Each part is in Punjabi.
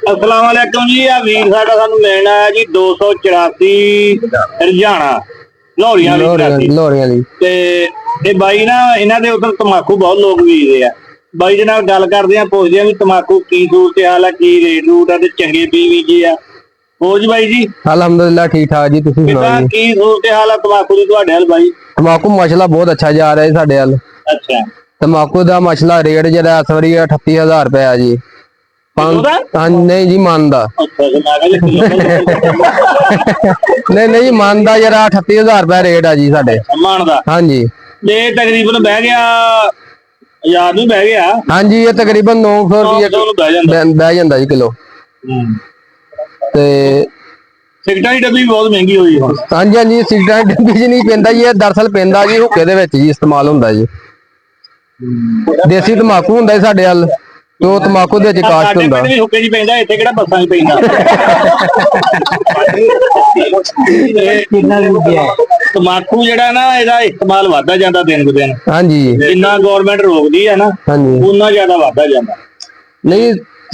अस्सलाम वालेकुम जी। आ वीर साडा सानू मिलना है जी 284 हरियाणा लोहड़ियां ते ਇਹ ਬਾਈ ਨਾ ਇਹਨਾਂ ਦੇ ਉਧਰ ਤਮਾਕੂ ਬਹੁਤ ਲੋਕ ਬੀਜਦੇ ਆ। ਬਾਈ ਦੇ ਨਾਲ ਗੱਲ ਕਰਦੇ ਆ, ਪੁੱਛਦੇ ਆ ਵੀ ਤਮਾਕੂ ਕੀ ਸੂਰਤ ਹਾਲ ਆ, ਕੀ ਰੇਟ ਰੂਟ ਆ ਤੇ ਚੰਗੇ ਬੀਜ ਆ। ਹੋ ਜੀ ਬਾਈ ਜੀ? अलहमदुलिल्लाह ठीक ठाक जी। तुसीं सुणाओ जी, की सूरत हाल आ तमाकू ਦੀ ਤੁਹਾਡੇ हाल बाई? तमाकू माशाल्लाह बहुत अच्छा जा रहा है साडे हाल। अच्छा, तमाकू दा माशाल्लाह रेट जेड़ा इस वारी 38,000 रुपया जी। हाँ नहीं जी मान दा नहीं जी मान दा जरा 38,000 रुपया रेट है जी साडे मान दा। हाँ जी ये तकरीबन बह गया 1000 नहीं बह गया। हाँ जी ये तकरीबन 900 रुपये बह जाता जी किलो। ते सिगरेटां दी डब्बी बहुत महंगी हुई है। हाँ जी हाँ जी सिगरेटां दी डब्बी च नहीं पैंदा जी, दरअसल पैंदा जी हुक्के दे विच जी इस्तेमाल हुंदा जी। देसी तमाकू हुंदा जी साडे हाल तो तमाकू दे विच कास्ट हुंदा। भी हुक्के च पैंदा, इत्थे किहड़ा बस्सां च पैंदा। तमाकू जेड़ा ना इहदा इस्तेमाल वधदा जांदा दिन ब दिन। हाँ जी जिन्ना गवर्नमेंट रोकदी है ना उन्ना ज्यादा वधदा जांदा। नहीं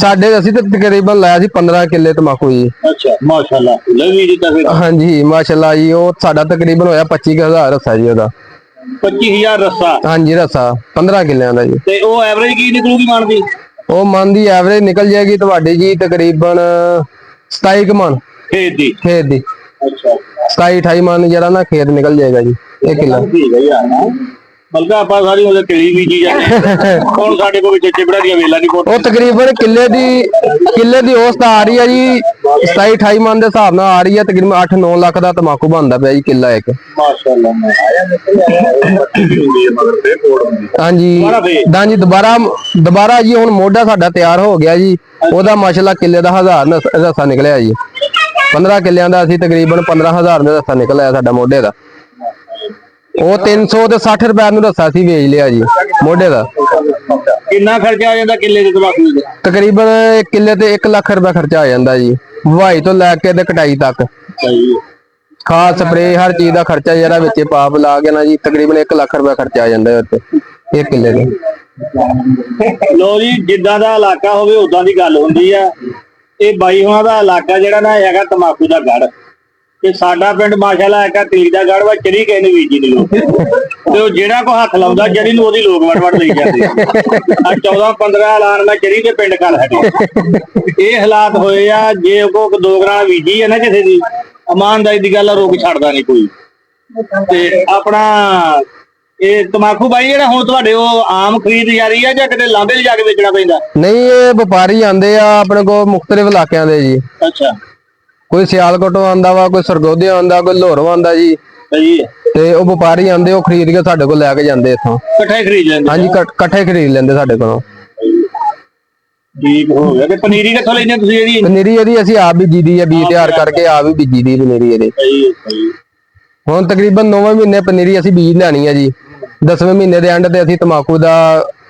साडे असीं ते तकरीबन लाया सी 15 किले तमाकू जी। अच्छा माशाअल्लाह लवी जी तां। हाँ जी माशाअल्लाह जी वो साडा तकरीबन होया 25,000 रस्सा जी ओदा। 25,000 रस्सा? हाँ जी रस्सा 15 किलियां दा जी। ते ओ एवरेज की निकलूगी मान दी? ओ मान दी एवरेज निकल जाएगी तुहाडी जी तकरीबन 27 मन खेत दी। अच्छा 27-28 मन जरा ना खेत निकल जाएगा जी 1 किला। ठीक है यार बल्कि आप सारी ਉਹਦੇ ਕਿਲੀ ਬੀਜੀ ਜਾਂਦੇ ਹੁਣ ਸਾਡੇ ਕੋਲ ਵਿੱਚ ਚਿਬੜਾ ਦੀਆਂ ਵੇਲਾਂ ਨਹੀਂ ਕੋਟ। ਉਹ ਤਕਰੀਬਨ ਕਿੱਲੇ ਦੀ ਔਸਤ ਆ ਰਹੀ ਹੈ ਜੀ 27-28 ਮਨ ਦੇ ਹਿਸਾਬ ਨਾਲ ਆ ਰਹੀ ਹੈ। ਤਕਰੀਬਨ 8-9 ਲੱਖ ਦਾ ਤਮਾਕੂ ਬਣਦਾ ਪਿਆ ਜੀ ਕਿੱਲਾ ਇੱਕ। ਮਾਸ਼ਾਅੱਲਾ ਹਾਂਜੀ ਦੁਬਾਰਾ ਜੀ ਹੁਣ ਮੋਢਾ ਸਾਡਾ ਤਿਆਰ ਹੋ ਗਿਆ ਜੀ। ਉਹਦਾ ਮਾਸ਼ਾਅੱਲਾ ਕਿੱਲੇ ਦਾ 1000 ਰਸਾ ਨਿਕਲਿਆ ਜੀ। 15 ਕਿੱਲਿਆਂ ਦਾ ਅਸੀਂ ਤਕਰੀਬਨ 15,000 ਦਾ ਰਸਾ ਨਿਕਲਿਆ ਸਾਡਾ ਮੋਢੇ ਦਾ। ਉਹ 360 रुपए ਨੂੰ रस्सा सी बेच लिया जी मोढे दा। कितना खर्चा आ जाता किले दे तमाकू दा? तकरीबन किले ते 1 लाख रुपया खर्चा आ जाता जी बुआई तो लैके ते कटाई तक। खाद स्प्रे हर चीज का खर्चा जरा विच पाप ला के ना जी तकरीबन 1 लाख रुपया खर्चा आ जाता है 1 किले दे। लो जी जिद्दां दा इलाका होवे उदां दी गल हुंदी है। ये बाई होना दा इलाका जिहड़ा ना हैगा तमाकू दा गढ़ ते साडा पिंड माशाअल्लाह एक तीर दा गढ़ वा चरी कहने बीजी नहीं लोग ते जेड़ा को हथ लाउंदा जड़ी नूं ओदी लोग वड़ लई जांदे आ 14-15 ऐलान मैं चरी दे पिंड कर हटे। ये हालात होए आ जे को 2 ग्राम बीजी है ना किसी दी ईमानदारी दी गल रोक छड़दा नहीं कोई। ते अपना ये तमाकू बाई जेड़ा हुण तुहाडे ओ आम खरीद जा रही है जां किते लांबे ले जाके बेचना पैंदा? नहीं ये व्यापारी आंदे आ अपने को मुख्तलिफ इलाकिਆਂ ਦੇ जी। अच्छा कोई सियालकोटों आंदा वा, कोई सरगोधिया आंदा, कोई लाहौरों आंदा जी। सही है ते ओ व्यापारी आंदे ओ खरीद के साडे कोल लेके जांदे इत्थों इकट्ठे खरीद लेंदे। हां जी इकट्ठे खरीद लेंदे साडे कोलों। ठीक हो गया। ते पनीरी कित्थों लैंदे तुसीं ਇਹਦੀ? पनीरी ਇਹਦੀ ਅਸੀਂ ਆਪ ਵੀ ਬੀਜੀ ਹੈ ਬੀਜ ਤਿਆਰ ਕਰਕੇ ਆਪ ਵੀ ਬੀਜੀ ਦੀ ਪਨੀਰੀ ਇਹਦੇ। ਸਹੀ ਹੁਣ ਤਕਰੀਬਨ 9ਵੇਂ ਮਹੀਨੇ ਪਨੀਰੀ ਅਸੀਂ ਬੀਜ ਲੈਣੀ ਹੈ ਜੀ। 10ਵੇਂ ਮਹੀਨੇ ਦੇ ਐਂਡ ਤੇ ਅਸੀਂ ਤਮਾਕੂ ਦਾ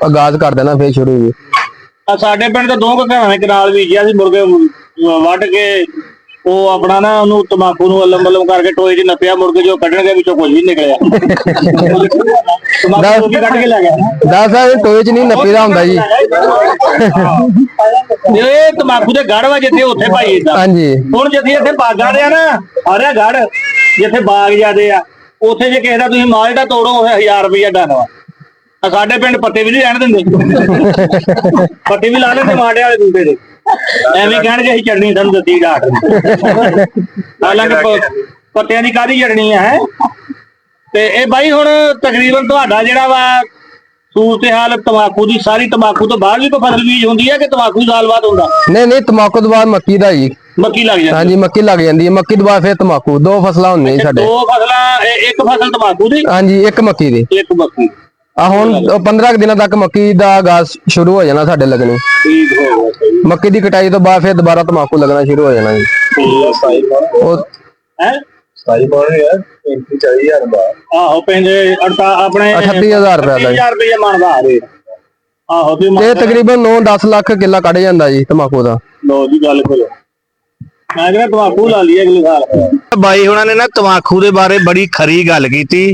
ਆਗਾਜ਼ ਕਰ ਦੇਣਾ ਫੇਰ ਸ਼ੁਰੂ ਜੀ। ਆ ਸਾਡੇ ਪਿੰਡ ਤੋਂ 2 ਘਰਾਂ ਦੇ ਕਨਾਲ ਬੀਜਿਆ ਸੀ ਮੁਰਗੇ ਵੱਢ ਕੇ ਉਹ ਆਪਣਾ ਨਾ ਉਹਨੂੰ ਤਮਾਕੂ ਨੂੰ ਅਲਮ ਬਲਮ ਕਰਕੇ ਟੋਏ 'ਚ ਨੱਪਿਆ ਮੁਰਗੇ ਜੋ ਕੱਢਣਗੇ ਵਿੱਚੋਂ ਕੁਝ ਵੀ ਨਿਕਲਿਆ। ਤਮਾਕੂ ਵੀ ਕੱਢ ਕੇ ਲੈ ਗਿਆ। ਦੱਸ ਟੋਏ 'ਚ ਨਹੀਂ ਨੱਪੀਦਾ ਹੁੰਦਾ ਜੀ। ਇਹ ਤਮਾਕੂ ਦੇ ਗੜ ਵਾ ਜਿੱਥੇ ਉੱਥੇ ਭਾਈ ਇਦਾਂ। ਹਾਂਜੀ ਹੁਣ ਜਿੱਥੇ ਇੱਥੇ ਬਾਗਾਂ ਦੇ ਆ ਨਾ ਆਰਿਆ ਗੜ ਜਿੱਥੇ ਬਾਗ ਜਿਆਦੇ ਆ ਉੱਥੇ ਜੇ ਕਿਸੇ ਦਾ ਤੁਸੀਂ ਮਾਲ ਦਾ ਤੋੜੋ 1000 ਰੁਪਇਆ ਡਨ ਵਾ। ਸਾਡੇ ਪਿੰਡ ਪੱਤੇ ਵੀ ਨਹੀਂ ਰਹਿਣ ਦਿੰਦੇ ਪੱਤੇ ਵੀ ਲਾ ਲੈਂਦੇ ਮਾਂਡੇ ਵਾਲੇ ਦੂਜੇ ਦੇ ਐਵੇਂ ਕਹਿਣਗੇ ਅਸੀਂ ਚਟਨੀ ਸਾਨੂੰ ਦਿੱਤੀ ਡਾਕਟਰ। ਹਾਲਾਂਕਿ ਪੱਤਿਆਂ ਦੀ ਕਾਹਦੀ ਚਟਨੀ ਹੈ। ਤੇ ਇਹ ਬਾਈ ਹੁਣ ਤਕਰੀਬਨ ਤੁਹਾਡਾ ਜਿਹੜਾ ਵਾ ਸੂਰਤ ਹਾਲ ਤਮਾਕੂ ਦੀ ਸਾਰੀ ਤਮਾਕੂ ਤੋਂ ਬਾਅਦ ਵੀ ਕੋਈ ਫਸਲ ਬੀਜ ਹੁੰਦੀ ਹੈ ਕਿ ਤਮਾਕੂ ਸਾਲ ਬਾਅਦ ਹੁੰਦਾ? ਨਹੀਂ ਤਮਾਕੂ ਤੋਂ ਬਾਅਦ ਮੱਕੀ ਦਾ ਜੀ। ਮੱਕੀ ਲੱਗ ਜਾਂਦੀ? ਹਾਂਜੀ ਮੱਕੀ ਲੱਗ ਜਾਂਦੀ ਹੈ। ਮੱਕੀ ਤੋਂ ਬਾਅਦ ਫਿਰ ਤਮਾਕੂ। 2 ਫਸਲਾਂ ਹੁੰਦੀਆਂ ਸਾਡੇ। 2 ਫਸਲਾਂ ਇੱਕ ਫਸਲ ਤਮਾਕੂ ਦੀ? ਹਾਂਜੀ ਇੱਕ ਮੱਕੀ ਦੀ। ਇੱਕ ਮੱਕੀ ਆ ਹੁਣ 15 ਦਿਨਾਂ ਤੱਕ ਮੱਕੀ ਦਾ ਆਗਾਜ਼ ਸ਼ੁਰੂ ਹੋ ਜਾਣਾ ਸਾਡੇ ਲੱਗਣੀ। ਠੀਕ ਹੋ ਗਿਆ। ਮੱਕੀ ਦੀ ਕਟਾਈ ਤੋਂ ਬਾਅਦ ਫਿਰ ਦੁਬਾਰਾ ਤਮਾਕੂ ਲੱਗਣਾ ਸ਼ੁਰੂ ਹੋ ਜਾਣਾ ਜੀ। ਉਹ ਹੈ 27 ਮਣ ਯਾਰ 35-40,000 ਦਾ। ਆਹੋ ਪੈਂਦੇ ਆਪਣੇ 38,000 ਰੁਪਏ ਦਾ। 3000 ਰੁਪਏ ਮਣ ਦਾ ਆ ਰੇ। ਆਹੋ ਤੇ ਤਕਰੀਬਨ 9-10 ਲੱਖ ਕਿੱਲਾ ਕੱਢ ਜਾਂਦਾ ਜੀ ਤਮਾਕੂ ਦਾ। ਲੋ ਜੀ ਗੱਲ ਕਰੋ ਮੈਂ ਕਹਿੰਦਾ ਤਮਾਕੂ ਲਾ ਲਈ ਅਗਲੇ ਸਾਲ। ਬਾਈ ਹੁਣਾਂ ਨੇ ਨਾ ਤਮਾਕੂ ਦੇ ਬਾਰੇ ਬੜੀ ਖਰੀ ਗੱਲ ਕੀਤੀ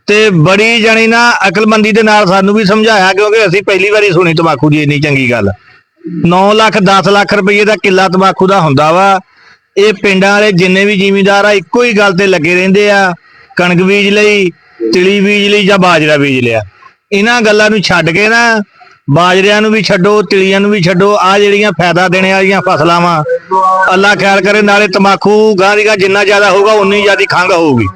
ਤੇ ਬੜੀ ਜਾਨੀ ਨਾ ਅਕਲਮੰਦੀ ਦੇ ਨਾਲ ਸਾਨੂੰ ਵੀ ਸਮਝਾਇਆ ਕਿਉਂਕਿ ਅਸੀਂ ਪਹਿਲੀ ਵਾਰੀ ਸੁਣੀ ਤਮਾਕੂ ਦੀ ਇੰਨੀ ਚੰਗੀ ਗੱਲ। 9 ਲੱਖ 10 ਲੱਖ ਰੁਪਏ ਦਾ ਕਿੱਲਾ ਤੰਬਾਕੂ ਦਾ ਹੁੰਦਾ ਵਾ। ਇਹ ਪਿੰਡਾਂ ਵਾਲੇ ਜਿੰਨੇ ਵੀ ਜ਼ਿਮੀਂਦਾਰ ਆ ਇੱਕੋ ਹੀ ਗੱਲ ਤੇ ਲੱਗੇ ਰਹਿੰਦੇ ਆ, ਕਣਕ ਬੀਜ ਲਈ, ਤਿਲੀ ਬੀਜ ਲਈ ਜਾਂ ਬਾਜਰਾ ਬੀਜ ਲਿਆ। ਇਹਨਾਂ ਗੱਲਾਂ ਨੂੰ ਛੱਡ ਕੇ ਨਾ ਬਾਜਰਿਆਂ ਨੂੰ ਵੀ ਛੱਡੋ, ਤਿਲੀਆਂ ਨੂੰ ਵੀ ਛੱਡੋ। ਆ ਜਿਹੜੀਆਂ ਫਾਇਦਾ ਦੇਣੇ ਵਾਲੀਆਂ ਫਸਲਾਂ ਵਾ, ਅੱਲਾ ਖੈਰ ਕਰੇ। ਨਾਲੇ ਤੰਬਾਕੂ ਗਾਂ ਦੀ ਗਾਂ ਜਿੰਨਾ ਜ਼ਿਆਦਾ ਹੋਊਗਾ ਉਨੀ ਜ਼ਿਆਦਾ ਖੰਘ ਹੋਊਗੀ।